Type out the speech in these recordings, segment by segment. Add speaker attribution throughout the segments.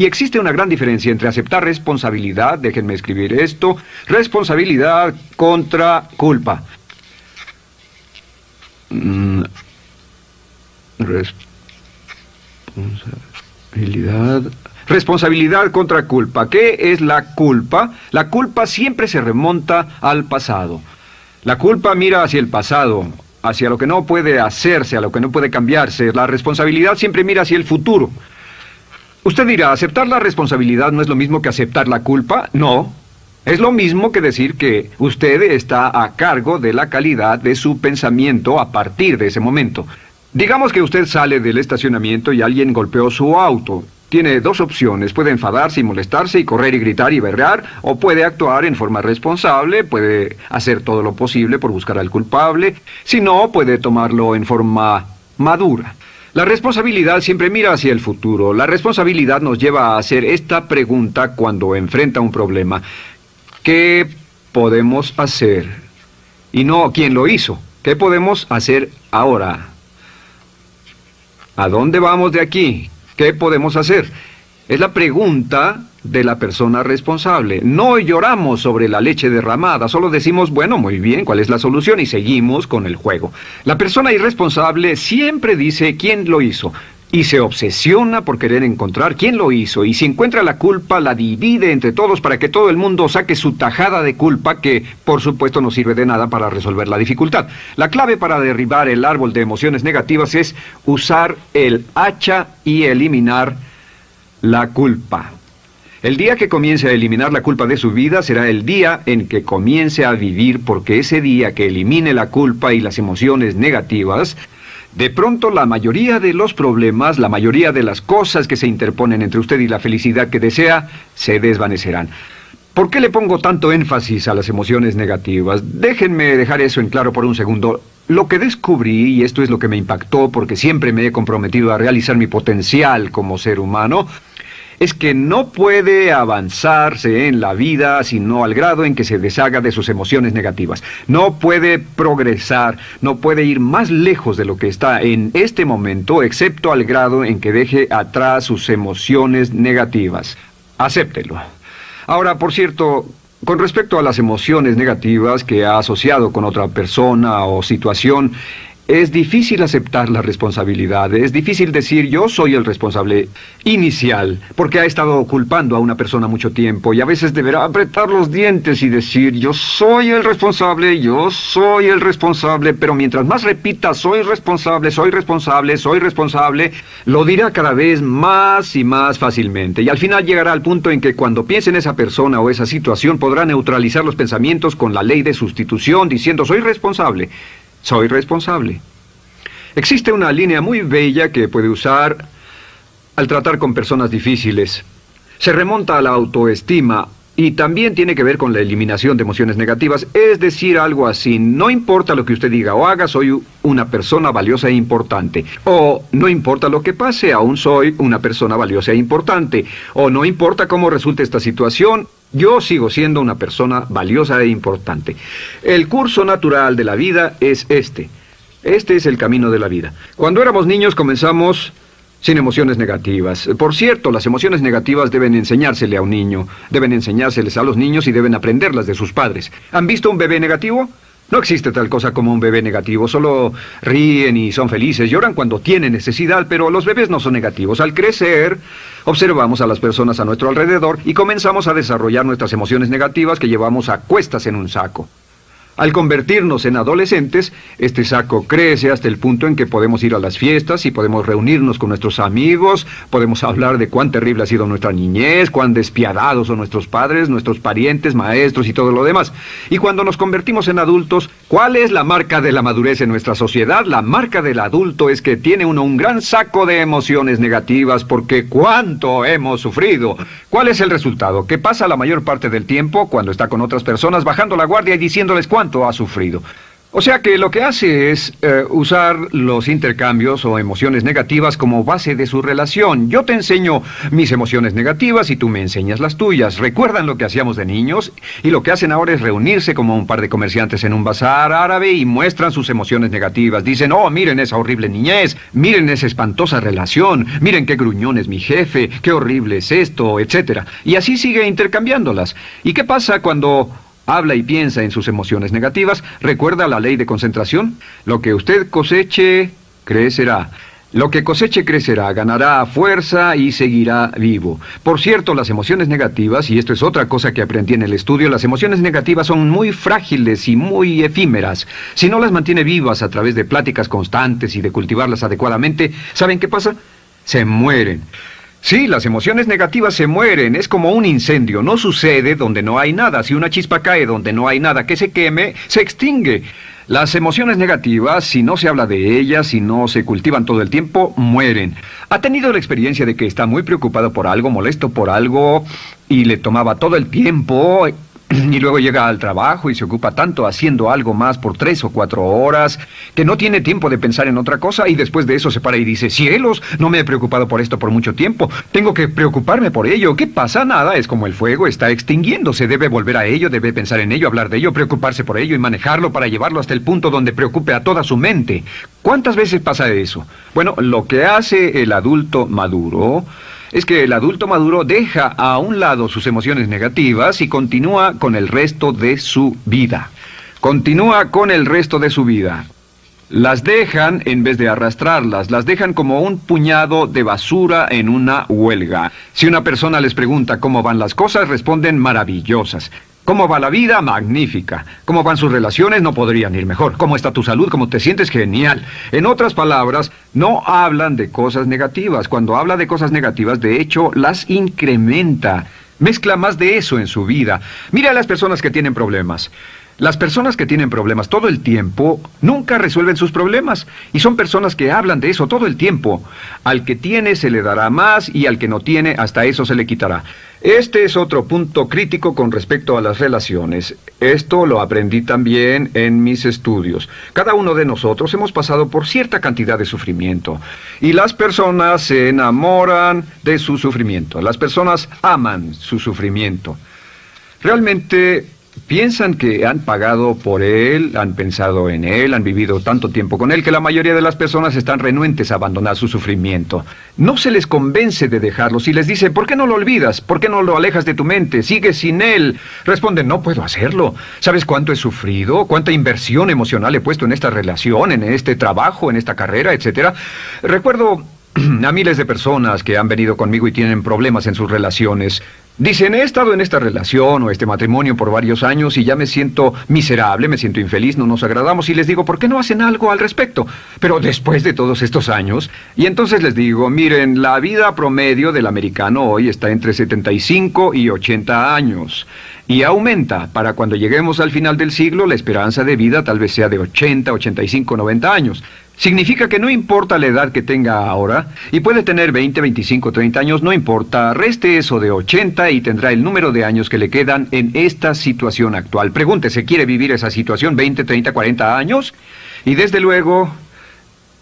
Speaker 1: Y existe una gran diferencia entre aceptar responsabilidad, déjenme escribir esto, responsabilidad contra culpa. Responsabilidad contra culpa. ¿Qué es la culpa? La culpa siempre se remonta al pasado. La culpa mira hacia el pasado, hacia lo que no puede hacerse, a lo que no puede cambiarse. La responsabilidad siempre mira hacia el futuro. Usted dirá, ¿aceptar la responsabilidad no es lo mismo que aceptar la culpa? No. Es lo mismo que decir que usted está a cargo de la calidad de su pensamiento a partir de ese momento. Digamos que usted sale del estacionamiento y alguien golpeó su auto. Tiene dos opciones, puede enfadarse y molestarse y correr y gritar y berrear, o puede actuar en forma responsable, puede hacer todo lo posible por buscar al culpable, si no, puede tomarlo en forma madura. La responsabilidad siempre mira hacia el futuro. La responsabilidad nos lleva a hacer esta pregunta cuando enfrenta un problema. ¿Qué podemos hacer? Y no quién lo hizo. ¿Qué podemos hacer ahora? ¿A dónde vamos de aquí? ¿Qué podemos hacer? Es la pregunta de la persona responsable. No lloramos sobre la leche derramada, solo decimos, bueno, muy bien, ¿cuál es la solución? Y seguimos con el juego. La persona irresponsable siempre dice quién lo hizo y se obsesiona por querer encontrar quién lo hizo, y si encuentra la culpa la divide entre todos para que todo el mundo saque su tajada de culpa, que por supuesto no sirve de nada para resolver la dificultad. La clave para derribar el árbol de emociones negativas es usar el hacha y eliminar la culpa. El día que comience a eliminar la culpa de su vida será el día en que comience a vivir, porque ese día que elimine la culpa y las emociones negativas, de pronto la mayoría de los problemas, la mayoría de las cosas que se interponen entre usted y la felicidad que desea, se desvanecerán. ¿Por qué le pongo tanto énfasis a las emociones negativas? Déjenme dejar eso en claro por un segundo. Lo que descubrí, y esto es lo que me impactó porque siempre me he comprometido a realizar mi potencial como ser humano, es que no puede avanzarse en la vida sino al grado en que se deshaga de sus emociones negativas. No puede progresar, no puede ir más lejos de lo que está en este momento, excepto al grado en que deje atrás sus emociones negativas. Acéptelo. Ahora, por cierto, con respecto a las emociones negativas que ha asociado con otra persona o situación, es difícil aceptar la responsabilidad, es difícil decir yo soy el responsable inicial, porque ha estado culpando a una persona mucho tiempo y a veces deberá apretar los dientes y decir yo soy el responsable, pero mientras más repita soy responsable, lo dirá cada vez más y más fácilmente, y al final llegará al punto en que cuando piense en esa persona o esa situación podrá neutralizar los pensamientos con la ley de sustitución diciendo soy responsable. Existe una línea muy bella que puede usar al tratar con personas difíciles. Se remonta a la autoestima y también tiene que ver con la eliminación de emociones negativas. Es decir, algo así, no importa lo que usted diga o haga, soy una persona valiosa e importante. O no importa lo que pase, aún soy una persona valiosa e importante. O no importa cómo resulte esta situación, yo sigo siendo una persona valiosa e importante. El curso natural de la vida es este. Este es el camino de la vida. Cuando éramos niños comenzamos sin emociones negativas. Por cierto, las emociones negativas deben enseñársele a un niño, deben enseñárseles a los niños y deben aprenderlas de sus padres. ¿Han visto un bebé negativo? No existe tal cosa como un bebé negativo, solo ríen y son felices, lloran cuando tienen necesidad, pero los bebés no son negativos. Al crecer, observamos a las personas a nuestro alrededor y comenzamos a desarrollar nuestras emociones negativas que llevamos a cuestas en un saco. Al convertirnos en adolescentes, este saco crece hasta el punto en que podemos ir a las fiestas y podemos reunirnos con nuestros amigos, podemos hablar de cuán terrible ha sido nuestra niñez, cuán despiadados son nuestros padres, nuestros parientes, maestros y todo lo demás. Y cuando nos convertimos en adultos, ¿cuál es la marca de la madurez en nuestra sociedad? La marca del adulto es que tiene uno un gran saco de emociones negativas porque ¿cuánto hemos sufrido? ¿Cuál es el resultado? Que pasa la mayor parte del tiempo cuando está con otras personas bajando la guardia y diciéndoles cuánto ha sufrido. O sea que lo que hace es usar los intercambios o emociones negativas como base de su relación. Yo te enseño mis emociones negativas y tú me enseñas las tuyas. ¿Recuerdan lo que hacíamos de niños? Y lo que hacen ahora es reunirse como un par de comerciantes en un bazar árabe y muestran sus emociones negativas. Dicen, oh, miren esa horrible niñez, miren esa espantosa relación, miren qué gruñón es mi jefe, qué horrible es esto, etcétera. Y así sigue intercambiándolas. ¿Y qué pasa cuando habla y piensa en sus emociones negativas? ¿Recuerda la ley de concentración? Lo que usted coseche, crecerá. Lo que coseche crecerá, ganará fuerza y seguirá vivo. Por cierto, las emociones negativas, y esto es otra cosa que aprendí en el estudio, las emociones negativas son muy frágiles y muy efímeras. Si no las mantiene vivas a través de pláticas constantes y de cultivarlas adecuadamente, ¿saben qué pasa? Se mueren. Sí, las emociones negativas se mueren, es como un incendio, no sucede donde no hay nada. Si una chispa cae donde no hay nada que se queme, se extingue. Las emociones negativas, si no se habla de ellas, si no se cultivan todo el tiempo, mueren. ¿Ha tenido la experiencia de que está muy preocupado por algo, molesto por algo, y le tomaba todo el tiempo, y luego llega al trabajo y se ocupa tanto haciendo algo más por 3 o 4 horas, que no tiene tiempo de pensar en otra cosa, y después de eso se para y dice, cielos, no me he preocupado por esto por mucho tiempo, tengo que preocuparme por ello? ¿Qué pasa? Nada, es como el fuego, está extinguiéndose, debe volver a ello, debe pensar en ello, hablar de ello, preocuparse por ello y manejarlo para llevarlo hasta el punto donde preocupe a toda su mente. ¿Cuántas veces pasa eso? Bueno, lo que hace el adulto maduro es que el adulto maduro deja a un lado sus emociones negativas y continúa con el resto de su vida. Continúa con el resto de su vida. Las dejan en vez de arrastrarlas, las dejan como un puñado de basura en una huelga. Si una persona les pregunta cómo van las cosas, responden maravillosas. ¿Cómo va la vida? Magnífica. ¿Cómo van sus relaciones? No podrían ir mejor. ¿Cómo está tu salud? ¿Cómo te sientes? Genial. En otras palabras, no hablan de cosas negativas. Cuando habla de cosas negativas, de hecho, las incrementa. Mezcla más de eso en su vida. Mira a las personas que tienen problemas. Las personas que tienen problemas todo el tiempo nunca resuelven sus problemas, y son personas que hablan de eso todo el tiempo. Al que tiene se le dará más, y al que no tiene hasta eso se le quitará. Este es otro punto crítico con respecto a las relaciones. Esto lo aprendí también en mis estudios. Cada uno de nosotros hemos pasado por cierta cantidad de sufrimiento, y las personas se enamoran de su sufrimiento. Las personas aman su sufrimiento. Realmente piensan que han pagado por él, han pensado en él, han vivido tanto tiempo con él, que la mayoría de las personas están renuentes a abandonar su sufrimiento. No se les convence de dejarlo. Si les dice, ¿por qué no lo olvidas? ¿Por qué no lo alejas de tu mente? ¿Sigues sin él? Responden, no puedo hacerlo. ¿Sabes cuánto he sufrido? ¿Cuánta inversión emocional he puesto en esta relación, en este trabajo, en esta carrera, etcétera? Recuerdo a miles de personas que han venido conmigo y tienen problemas en sus relaciones. Dicen, he estado en esta relación o este matrimonio por varios años y ya me siento miserable, me siento infeliz, no nos agradamos, y les digo, ¿por qué no hacen algo al respecto? Pero después de todos estos años, y entonces les digo, miren, la vida promedio del americano hoy está entre 75 y 80 años. Y aumenta. Para cuando lleguemos al final del siglo, la esperanza de vida tal vez sea de 80, 85, 90 años. Significa que no importa la edad que tenga ahora, y puede tener 20, 25, 30 años, no importa, reste eso de 80 y tendrá el número de años que le quedan en esta situación actual. Pregúntese, ¿quiere vivir esa situación 20, 30, 40 años? Y desde luego,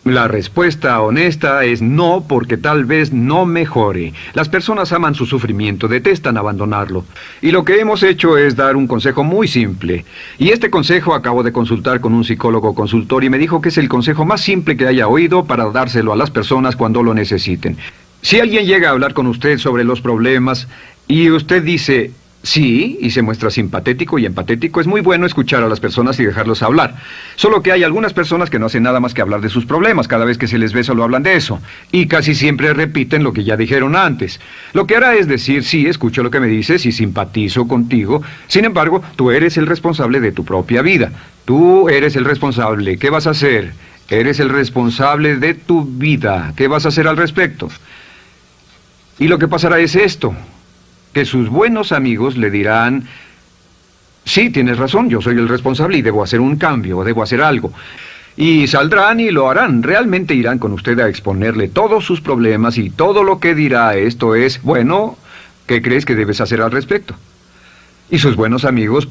Speaker 1: la respuesta honesta es no, porque tal vez no mejore. Las personas aman su sufrimiento, detestan abandonarlo. Y lo que hemos hecho es dar un consejo muy simple. Y este consejo acabo de consultar con un psicólogo consultor y me dijo que es el consejo más simple que haya oído para dárselo a las personas cuando lo necesiten. Si alguien llega a hablar con usted sobre los problemas y usted dice sí, y se muestra simpatético y empatético, es muy bueno escuchar a las personas y dejarlos hablar. Solo que hay algunas personas que no hacen nada más que hablar de sus problemas. Cada vez que se les ve solo hablan de eso. Y casi siempre repiten lo que ya dijeron antes. Lo que hará es decir, sí, escucho lo que me dices y simpatizo contigo. Sin embargo, tú eres el responsable de tu propia vida. Tú eres el responsable. ¿Qué vas a hacer? Eres el responsable de tu vida. ¿Qué vas a hacer al respecto? Y lo que pasará es esto, que sus buenos amigos le dirán, sí, tienes razón, yo soy el responsable y debo hacer un cambio, debo hacer algo. Y saldrán y lo harán, realmente irán con usted a exponerle todos sus problemas y todo lo que dirá esto es, bueno, ¿qué crees que debes hacer al respecto? Y sus buenos amigos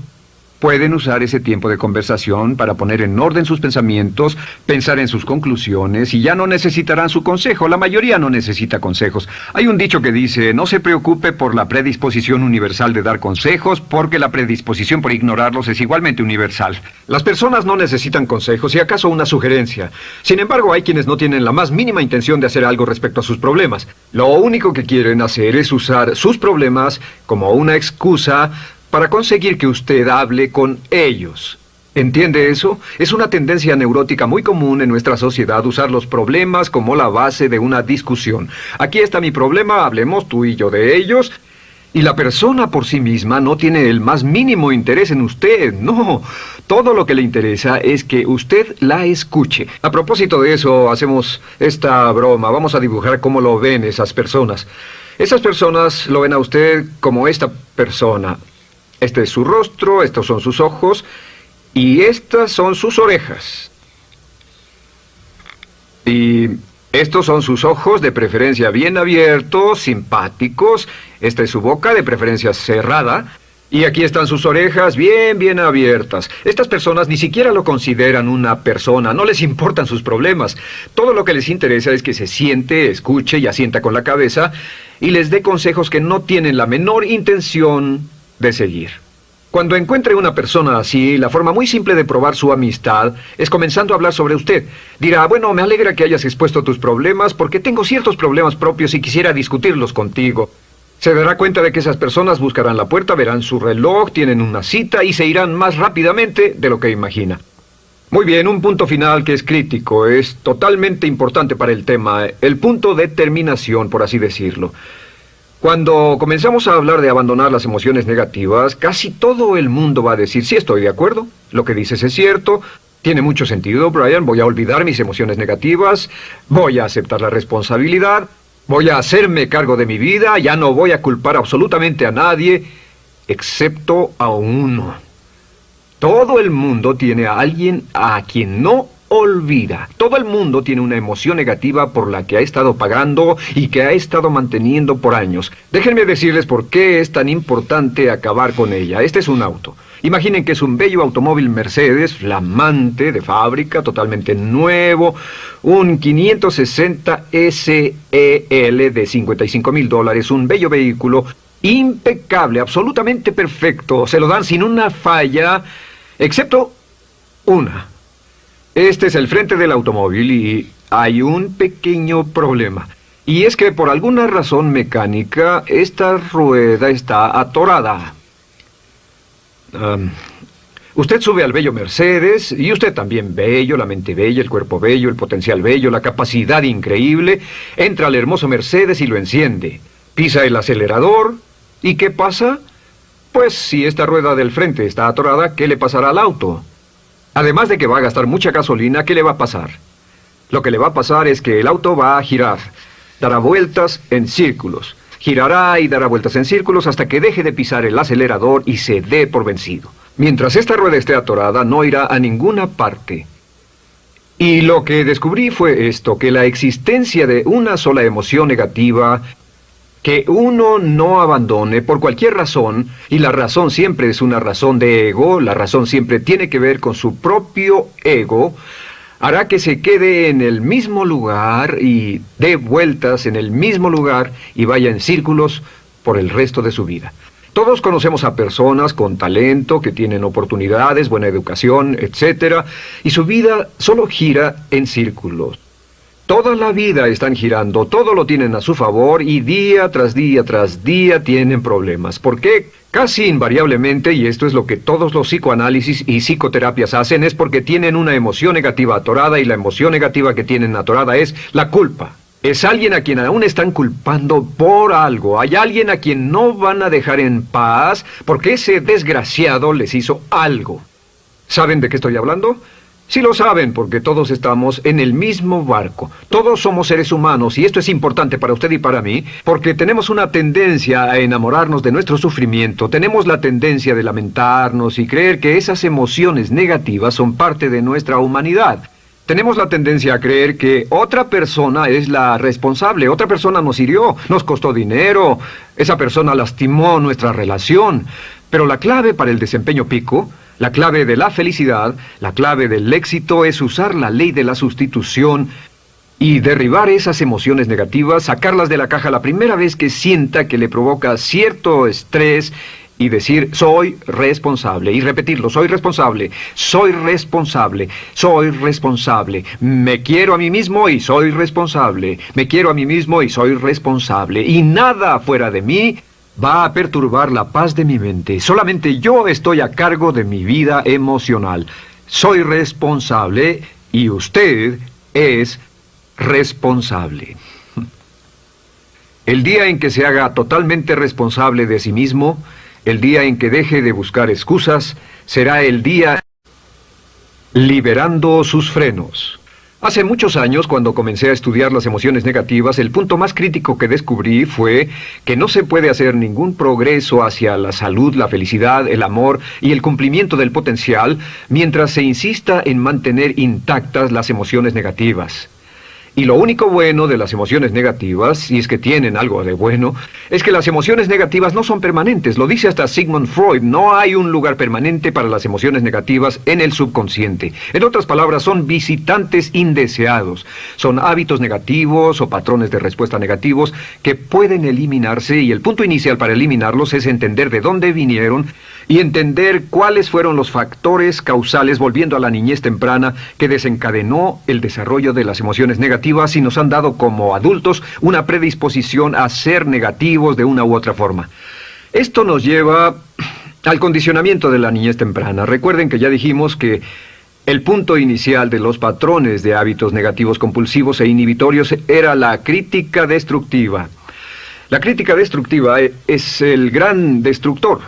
Speaker 1: Pueden usar ese tiempo de conversación para poner en orden sus pensamientos, pensar en sus conclusiones y ya no necesitarán su consejo. La mayoría no necesita consejos. Hay un dicho que dice, no se preocupe por la predisposición universal de dar consejos, porque la predisposición por ignorarlos es igualmente universal. Las personas no necesitan consejos, si acaso una sugerencia. Sin embargo, hay quienes no tienen la más mínima intención de hacer algo respecto a sus problemas. Lo único que quieren hacer es usar sus problemas como una excusa para conseguir que usted hable con ellos. ¿Entiende eso? Es una tendencia neurótica muy común en nuestra sociedad usar los problemas como la base de una discusión. Aquí está mi problema, hablemos tú y yo de ellos. Y la persona por sí misma no tiene el más mínimo interés en usted, no. Todo lo que le interesa es que usted la escuche. A propósito de eso, hacemos esta broma. Vamos a dibujar cómo lo ven esas personas. Esas personas lo ven a usted como esta persona. Este es su rostro, estos son sus ojos y estas son sus orejas. Y estos son sus ojos, de preferencia bien abiertos, simpáticos. Esta es su boca, de preferencia cerrada. Y aquí están sus orejas bien abiertas. Estas personas ni siquiera lo consideran una persona, no les importan sus problemas. Todo lo que les interesa es que se siente, escuche y asienta con la cabeza y les dé consejos que no tienen la menor intención de seguir. Cuando encuentre una persona así, la forma muy simple de probar su amistad es comenzando a hablar sobre usted. Dirá, bueno, me alegra que hayas expuesto tus problemas porque tengo ciertos problemas propios y quisiera discutirlos contigo. Se dará cuenta de que esas personas buscarán la puerta, verán su reloj, tienen una cita y se irán más rápidamente de lo que imagina. Muy bien, un punto final que es crítico, es totalmente importante para el tema, el punto de terminación, por así decirlo. Cuando comenzamos a hablar de abandonar las emociones negativas, casi todo el mundo va a decir, sí, estoy de acuerdo, lo que dices es cierto, tiene mucho sentido, Brian, voy a olvidar mis emociones negativas, voy a aceptar la responsabilidad, voy a hacerme cargo de mi vida, ya no voy a culpar absolutamente a nadie, excepto a uno. Todo el mundo tiene a alguien a quien no olvida. Todo el mundo tiene una emoción negativa por la que ha estado pagando y que ha estado manteniendo por años. Déjenme decirles por qué es tan importante acabar con ella. Este es un auto. Imaginen que es un bello automóvil Mercedes, flamante, de fábrica, totalmente nuevo, un 560 SEL de $55,000, un bello vehículo, impecable, absolutamente perfecto. Se lo dan sin una falla, excepto una. Este es el frente del automóvil y hay un pequeño problema. Y es que por alguna razón mecánica, esta rueda está atorada. Usted sube al bello Mercedes, y usted también bello, la mente bella, el cuerpo bello, el potencial bello, la capacidad increíble. Entra al hermoso Mercedes y lo enciende. Pisa el acelerador, ¿y qué pasa? Pues si esta rueda del frente está atorada, ¿qué le pasará al auto? Además de que va a gastar mucha gasolina, ¿qué le va a pasar? Lo que le va a pasar es que el auto va a girar, dará vueltas en círculos. Girará y dará vueltas en círculos hasta que deje de pisar el acelerador y se dé por vencido. Mientras esta rueda esté atorada, no irá a ninguna parte. Y lo que descubrí fue esto, que la existencia de una sola emoción negativa que uno no abandone por cualquier razón, y la razón siempre es una razón de ego, la razón siempre tiene que ver con su propio ego, hará que se quede en el mismo lugar y dé vueltas en el mismo lugar y vaya en círculos por el resto de su vida. Todos conocemos a personas con talento, que tienen oportunidades, buena educación, etc., y su vida solo gira en círculos. Toda la vida están girando, todo lo tienen a su favor y día tras día tras día tienen problemas. ¿Por qué? Casi invariablemente, y esto es lo que todos los psicoanálisis y psicoterapias hacen, es porque tienen una emoción negativa atorada y la emoción negativa que tienen atorada es la culpa. Es alguien a quien aún están culpando por algo. Hay alguien a quien no van a dejar en paz porque ese desgraciado les hizo algo. ¿Saben de qué estoy hablando? Sí lo saben, porque todos estamos en el mismo barco. Todos somos seres humanos, y esto es importante para usted y para mí, porque tenemos una tendencia a enamorarnos de nuestro sufrimiento. Tenemos la tendencia de lamentarnos y creer que esas emociones negativas son parte de nuestra humanidad. Tenemos la tendencia a creer que otra persona es la responsable, otra persona nos hirió, nos costó dinero, esa persona lastimó nuestra relación. Pero la clave para el desempeño pico La clave de la felicidad, la clave del éxito es usar la ley de la sustitución y derribar esas emociones negativas, sacarlas de la caja la primera vez que sienta que le provoca cierto estrés y decir, soy responsable, y repetirlo, soy responsable, soy responsable, soy responsable, me quiero a mí mismo y soy responsable, me quiero a mí mismo y soy responsable, y nada fuera de mí va a perturbar la paz de mi mente. Solamente yo estoy a cargo de mi vida emocional. Soy responsable y usted es responsable. El día en que se haga totalmente responsable de sí mismo, el día en que deje de buscar excusas, será el día liberando sus frenos. Hace muchos años, cuando comencé a estudiar las emociones negativas, el punto más crítico que descubrí fue que no se puede hacer ningún progreso hacia la salud, la felicidad, el amor y el cumplimiento del potencial mientras se insista en mantener intactas las emociones negativas. Y lo único bueno de las emociones negativas, si es que tienen algo de bueno, es que las emociones negativas no son permanentes. Lo dice hasta Sigmund Freud, no hay un lugar permanente para las emociones negativas en el subconsciente. En otras palabras, son visitantes indeseados. Son hábitos negativos o patrones de respuesta negativos que pueden eliminarse, y el punto inicial para eliminarlos es entender de dónde vinieron y entender cuáles fueron los factores causales, volviendo a la niñez temprana, que desencadenó el desarrollo de las emociones negativas y nos han dado como adultos una predisposición a ser negativos de una u otra forma. Esto nos lleva al condicionamiento de la niñez temprana. Recuerden que ya dijimos que el punto inicial de los patrones de hábitos negativos compulsivos e inhibitorios era la crítica destructiva. La crítica destructiva es el gran destructor.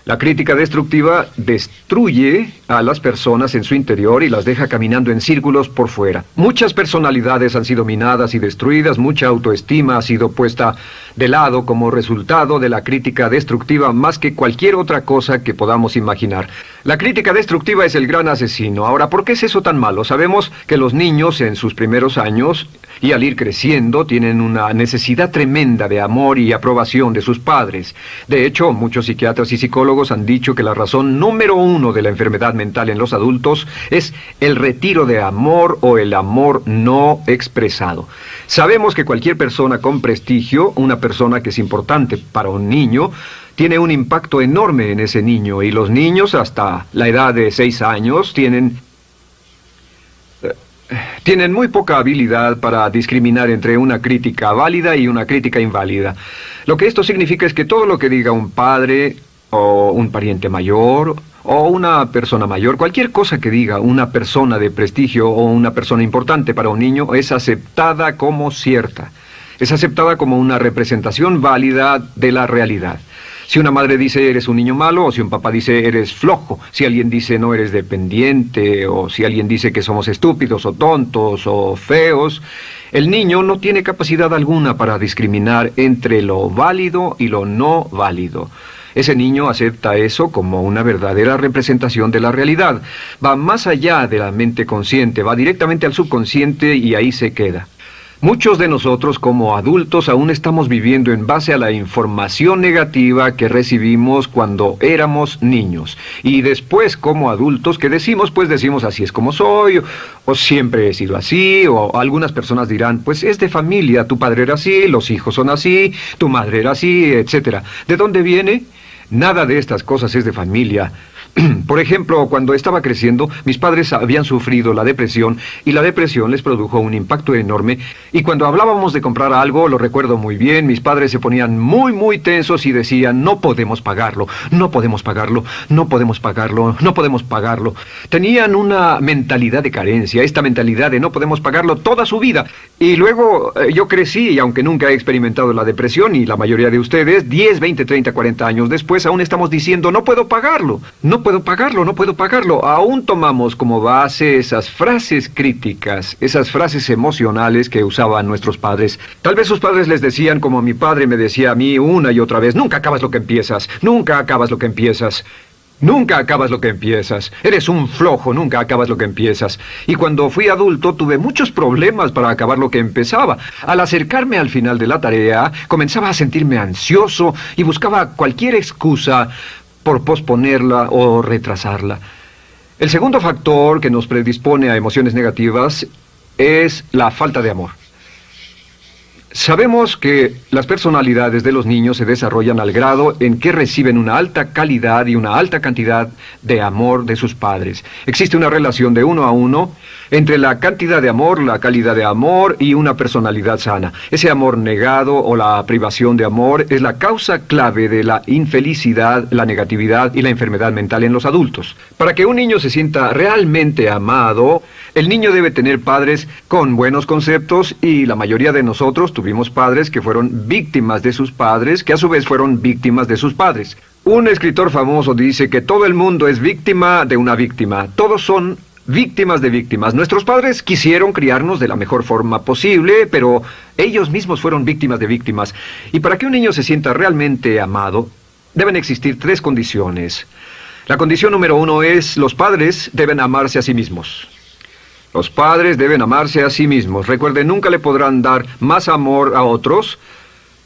Speaker 1: La crítica destructiva destruye a las personas en su interior y las deja caminando en círculos por fuera. Muchas personalidades han sido minadas y destruidas, mucha autoestima ha sido puesta de lado como resultado de la crítica destructiva más que cualquier otra cosa que podamos imaginar. La crítica destructiva es el gran asesino. Ahora, ¿por qué es eso tan malo? Sabemos que los niños en sus primeros años y al ir creciendo tienen una necesidad tremenda de amor y aprobación de sus padres. De hecho, muchos psiquiatras y psicólogos han dicho que la razón número uno de la enfermedad mental en los adultos es el retiro de amor o el amor no expresado. Sabemos que cualquier persona con prestigio, una persona que es importante para un niño, tiene un impacto enorme en ese niño, y los niños hasta la edad de 6 años tienen muy poca habilidad para discriminar entre una crítica válida y una crítica inválida. Lo que esto significa es que todo lo que diga un padre o un pariente mayor o una persona mayor, cualquier cosa que diga una persona de prestigio o una persona importante para un niño es aceptada como cierta. Es aceptada como una representación válida de la realidad. Si una madre dice eres un niño malo, o si un papá dice eres flojo, si alguien dice no eres dependiente, o si alguien dice que somos estúpidos o tontos o feos, el niño no tiene capacidad alguna para discriminar entre lo válido y lo no válido. Ese niño acepta eso como una verdadera representación de la realidad. Va más allá de la mente consciente, va directamente al subconsciente y ahí se queda. Muchos de nosotros como adultos aún estamos viviendo en base a la información negativa que recibimos cuando éramos niños. Y después como adultos, ¿qué decimos? Pues decimos así es como soy, o siempre he sido así, o algunas personas dirán, pues es de familia, tu padre era así, los hijos son así, tu madre era así, etc. ¿De dónde viene? Nada de estas cosas es de familia. Por ejemplo, cuando estaba creciendo, mis padres habían sufrido la depresión y la depresión les produjo un impacto enorme. Y cuando hablábamos de comprar algo, lo recuerdo muy bien, mis padres se ponían muy tensos y decían, no podemos pagarlo, no podemos pagarlo, no podemos pagarlo, no podemos pagarlo. Tenían una mentalidad de carencia, esta mentalidad de no podemos pagarlo toda su vida. Y luego yo crecí y aunque nunca he experimentado la depresión, y la mayoría de ustedes, 10, 20, 30, 40 años después, aún estamos diciendo, no puedo pagarlo, no puedo pagarlo, no puedo pagarlo. Aún tomamos como base esas frases críticas, esas frases emocionales que usaban nuestros padres. Tal vez sus padres les decían como mi padre me decía a mí una y otra vez, nunca acabas lo que empiezas, nunca acabas lo que empiezas. Nunca acabas lo que empiezas. Eres un flojo, nunca acabas lo que empiezas. Y cuando fui adulto tuve muchos problemas para acabar lo que empezaba. Al acercarme al final de la tarea, comenzaba a sentirme ansioso y buscaba cualquier excusa por posponerla o retrasarla. El segundo factor que nos predispone a emociones negativas es la falta de amor. Sabemos que las personalidades de los niños se desarrollan al grado en que reciben una alta calidad y una alta cantidad de amor de sus padres. Existe una relación de 1 a 1 entre la cantidad de amor, la calidad de amor y una personalidad sana. Ese amor negado o la privación de amor es la causa clave de la infelicidad, la negatividad y la enfermedad mental en los adultos. Para que un niño se sienta realmente amado, el niño debe tener padres con buenos conceptos, y la mayoría de nosotros tuvimos padres que fueron víctimas de sus padres, que a su vez fueron víctimas de sus padres. Un escritor famoso dice que todo el mundo es víctima de una víctima. Todos son víctimas de víctimas. Nuestros padres quisieron criarnos de la mejor forma posible, pero ellos mismos fueron víctimas de víctimas. Y para que un niño se sienta realmente amado, deben existir 3 condiciones. La condición número 1 es: los padres deben amarse a sí mismos. Los padres deben amarse a sí mismos. Recuerden, nunca le podrán dar más amor a otros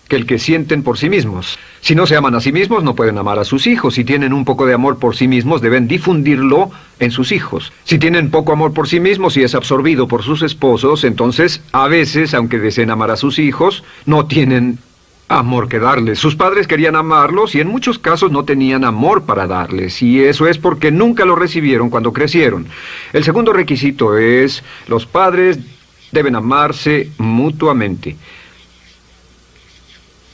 Speaker 1: que el que sienten por sí mismos. Si no se aman a sí mismos, no pueden amar a sus hijos. Si tienen un poco de amor por sí mismos, deben difundirlo en sus hijos. Si tienen poco amor por sí mismos y es absorbido por sus esposos, entonces, a veces, aunque deseen amar a sus hijos, no tienen amor que darles. Sus padres querían amarlos y en muchos casos no tenían amor para darles, y eso es porque nunca lo recibieron cuando crecieron. El segundo requisito es: los padres deben amarse mutuamente.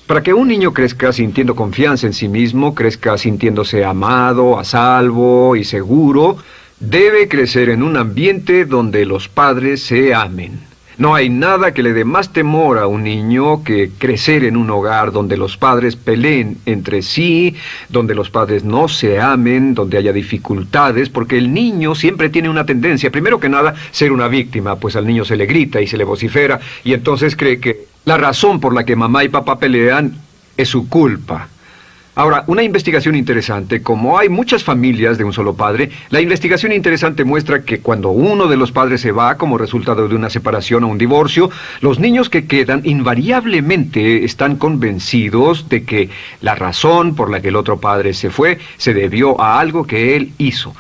Speaker 1: Para que un niño crezca sintiendo confianza en sí mismo, crezca sintiéndose amado, a salvo y seguro, debe crecer en un ambiente donde los padres se amen. No hay nada que le dé más temor a un niño que crecer en un hogar donde los padres peleen entre sí, donde los padres no se amen, donde haya dificultades, porque el niño siempre tiene una tendencia, primero que nada, ser una víctima, pues al niño se le grita y se le vocifera, y entonces cree que la razón por la que mamá y papá pelean es su culpa. Ahora, una investigación interesante: como hay muchas familias de un solo padre, la investigación interesante muestra que cuando uno de los padres se va como resultado de una separación o un divorcio, los niños que quedan invariablemente están convencidos de que la razón por la que el otro padre se fue se debió a algo que él hizo.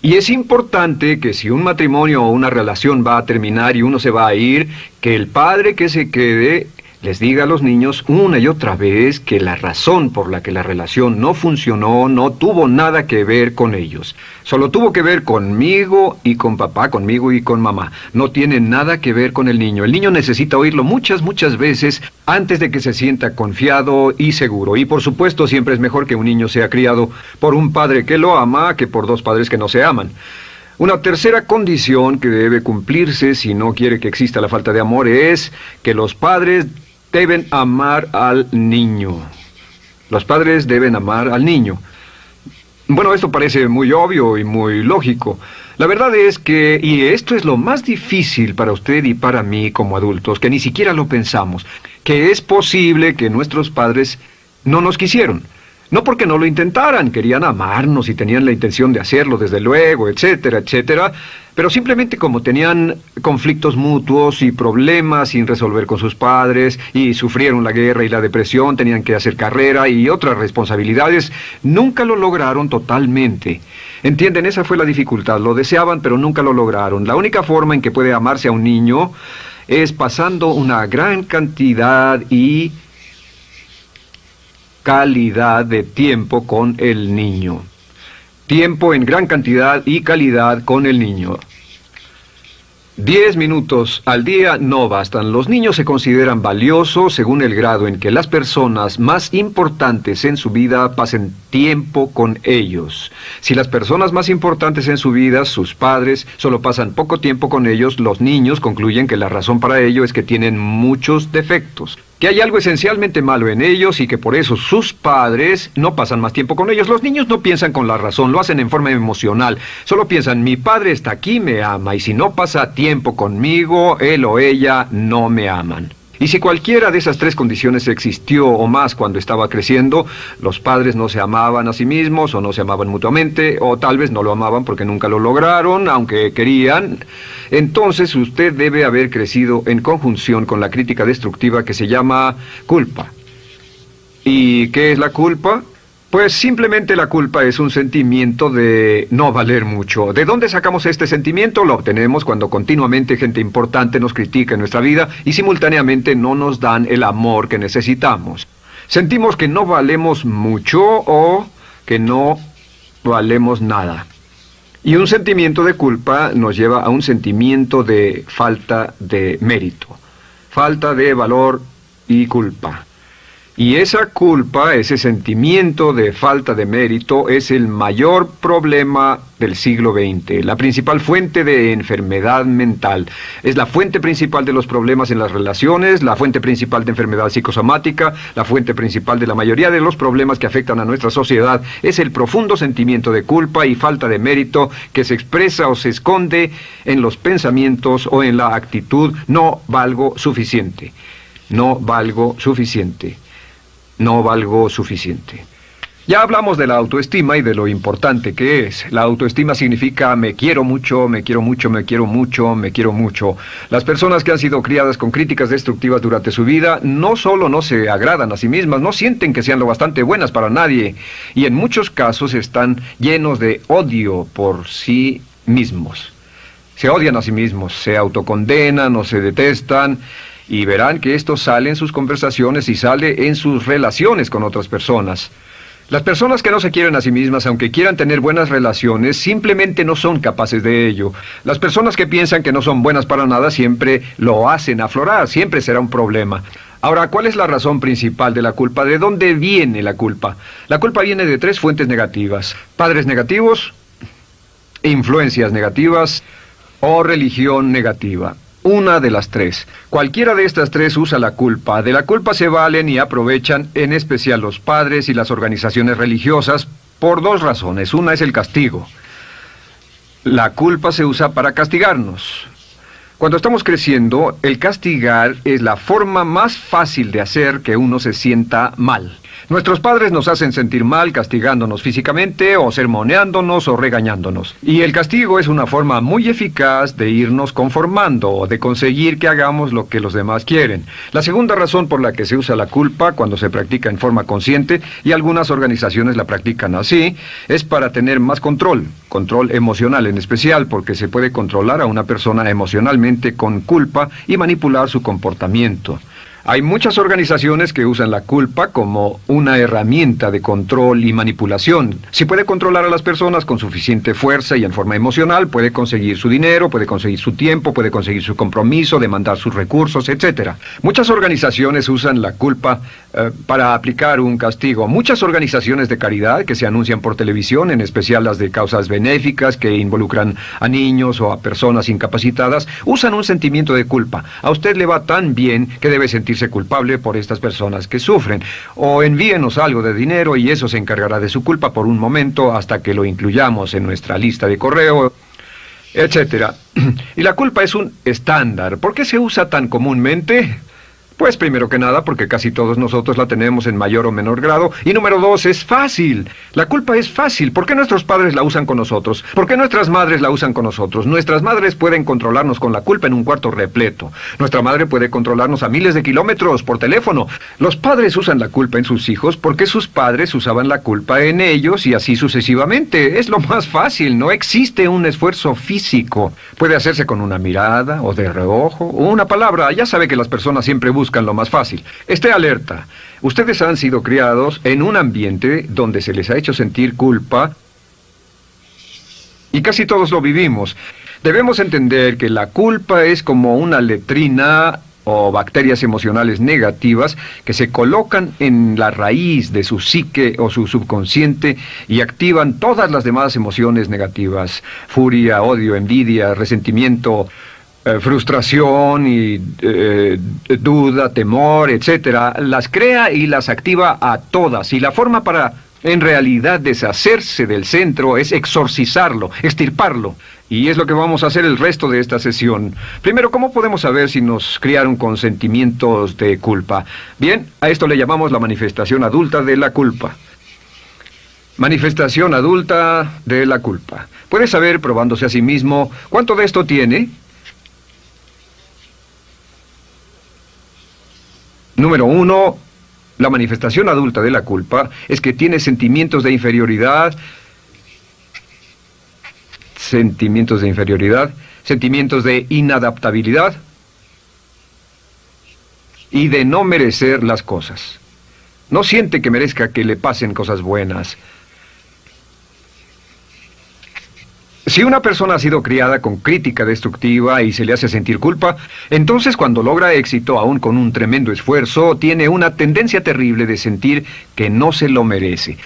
Speaker 1: Y es importante que si un matrimonio o una relación va a terminar y uno se va a ir, que el padre que se quede les diga a los niños una y otra vez que la razón por la que la relación no funcionó no tuvo nada que ver con ellos. Solo tuvo que ver conmigo y con papá, conmigo y con mamá. No tiene nada que ver con el niño. El niño necesita oírlo muchas veces antes de que se sienta confiado y seguro. Y por supuesto, siempre es mejor que un niño sea criado por un padre que lo ama que por 2 padres que no se aman. Una tercera condición que debe cumplirse si no quiere que exista la falta de amor es que los padres deben amar al niño. Los padres deben amar al niño. Bueno, esto parece muy obvio y muy lógico. La verdad es que, y esto es lo más difícil para usted y para mí como adultos, que ni siquiera lo pensamos, que es posible que nuestros padres no nos quisieron. No porque no lo intentaran, querían amarnos y tenían la intención de hacerlo, desde luego, etcétera, etcétera, pero simplemente como tenían conflictos mutuos y problemas sin resolver con sus padres, y sufrieron la guerra y la depresión, tenían que hacer carrera y otras responsabilidades, nunca lo lograron totalmente. ¿Entienden? Esa fue la dificultad. Lo deseaban, pero nunca lo lograron. La única forma en que puede amarse a un niño es pasando una gran cantidad y calidad de tiempo con el niño. Tiempo en gran cantidad y calidad con el niño. 10 minutos al día no bastan. Los niños se consideran valiosos según el grado en que las personas más importantes en su vida pasen tiempo con ellos. Si las personas más importantes en su vida, sus padres, solo pasan poco tiempo con ellos, los niños concluyen que la razón para ello es que tienen muchos defectos, que hay algo esencialmente malo en ellos y que por eso sus padres no pasan más tiempo con ellos. Los niños no piensan con la razón, lo hacen en forma emocional. Solo piensan: mi padre está aquí, me ama, y si no pasa tiempo conmigo, él o ella no me aman. Y si cualquiera de esas 3 condiciones existió o más cuando estaba creciendo, los padres no se amaban a sí mismos, o no se amaban mutuamente, o tal vez no lo amaban porque nunca lo lograron, aunque querían, entonces usted debe haber crecido en conjunción con la crítica destructiva que se llama culpa. ¿Y qué es la culpa? Pues simplemente la culpa es un sentimiento de no valer mucho. ¿De dónde sacamos este sentimiento? Lo obtenemos cuando continuamente gente importante nos critica en nuestra vida y simultáneamente no nos dan el amor que necesitamos. Sentimos que no valemos mucho o que no valemos nada. Y un sentimiento de culpa nos lleva a un sentimiento de falta de mérito, falta de valor y culpa. Y esa culpa, ese sentimiento de falta de mérito, es el mayor problema del siglo XX, la principal fuente de enfermedad mental. Es la fuente principal de los problemas en las relaciones, la fuente principal de enfermedad psicosomática, la fuente principal de la mayoría de los problemas que afectan a nuestra sociedad. Es el profundo sentimiento de culpa y falta de mérito que se expresa o se esconde en los pensamientos o en la actitud: no valgo suficiente, no valgo suficiente. No valgo suficiente. Ya hablamos de la autoestima y de lo importante que es. La autoestima significa me quiero mucho, me quiero mucho, me quiero mucho, me quiero mucho. Las personas que han sido criadas con críticas destructivas durante su vida no solo no se agradan a sí mismas, no sienten que sean lo bastante buenas para nadie, y en muchos casos están llenos de odio por sí mismos. Se odian a sí mismos, se autocondenan o se detestan. Y verán que esto sale en sus conversaciones y sale en sus relaciones con otras personas. Las personas que no se quieren a sí mismas, aunque quieran tener buenas relaciones, simplemente no son capaces de ello. Las personas que piensan que no son buenas para nada siempre lo hacen aflorar, siempre será un problema. Ahora, ¿cuál es la razón principal de la culpa? ¿De dónde viene la culpa? La culpa viene de 3 fuentes negativas: padres negativos, influencias negativas o religión negativa. Una de las 3. Cualquiera de estas 3 usa la culpa. De la culpa se valen y aprovechan, en especial los padres y las organizaciones religiosas, por 2 razones. Una es el castigo. La culpa se usa para castigarnos. Cuando estamos creciendo, el castigar es la forma más fácil de hacer que uno se sienta mal. Nuestros padres nos hacen sentir mal castigándonos físicamente o sermoneándonos o regañándonos. Y el castigo es una forma muy eficaz de irnos conformando o de conseguir que hagamos lo que los demás quieren. La segunda razón por la que se usa la culpa cuando se practica en forma consciente, y algunas organizaciones la practican así, es para tener más control emocional en especial, porque se puede controlar a una persona emocionalmente con culpa y manipular su comportamiento. Hay muchas organizaciones que usan la culpa como una herramienta de control y manipulación. Si puede controlar a las personas con suficiente fuerza y en forma emocional, puede conseguir su dinero, puede conseguir su tiempo, puede conseguir su compromiso, demandar sus recursos, etc. Muchas organizaciones usan la culpa para aplicar un castigo. Muchas organizaciones de caridad que se anuncian por televisión, en especial las de causas benéficas que involucran a niños o a personas incapacitadas, usan un sentimiento de culpa. A usted le va tan bien que debe sentirse culpable por estas personas que sufren. O envíenos algo de dinero y eso se encargará de su culpa por un momento hasta que lo incluyamos en nuestra lista de correo, etcétera. Y la culpa es un estándar. ¿Por qué se usa tan comúnmente? Pues primero que nada porque casi todos nosotros la tenemos en mayor o menor grado. Y número 2, es fácil. La culpa es fácil. ¿Por qué nuestros padres la usan con nosotros? ¿Por qué nuestras madres la usan con nosotros? Nuestras madres pueden controlarnos con la culpa en un cuarto repleto. Nuestra madre puede controlarnos a miles de kilómetros por teléfono. Los padres usan la culpa en sus hijos porque sus padres usaban la culpa en ellos y así sucesivamente. Es lo más fácil. No existe un esfuerzo físico. Puede hacerse con una mirada o de reojo o una palabra. Ya sabe que las personas siempre buscan lo más fácil. Esté alerta. Ustedes han sido criados en un ambiente donde se les ha hecho sentir culpa y casi todos lo vivimos. Debemos entender que la culpa es como una letrina o bacterias emocionales negativas que se colocan en la raíz de su psique o su subconsciente y activan todas las demás emociones negativas: furia, odio, envidia, resentimiento, frustración y duda, temor, etcétera. Las crea y las activa a todas. Y la forma para, en realidad, deshacerse del centro es exorcizarlo, extirparlo. Y es lo que vamos a hacer el resto de esta sesión. Primero, ¿cómo podemos saber si nos criaron con sentimientos de culpa? Bien, a esto le llamamos la manifestación adulta de la culpa. Manifestación adulta de la culpa. Puede saber, probándose a sí mismo, ¿cuánto de esto tiene? Número 1, La manifestación adulta de la culpa es que tiene sentimientos de inferioridad, sentimientos de inadaptabilidad y de no merecer las cosas. No siente que merezca que le pasen cosas buenas. Si una persona ha sido criada con crítica destructiva y se le hace sentir culpa, entonces cuando logra éxito, aún con un tremendo esfuerzo, tiene una tendencia terrible de sentir que no se lo merece.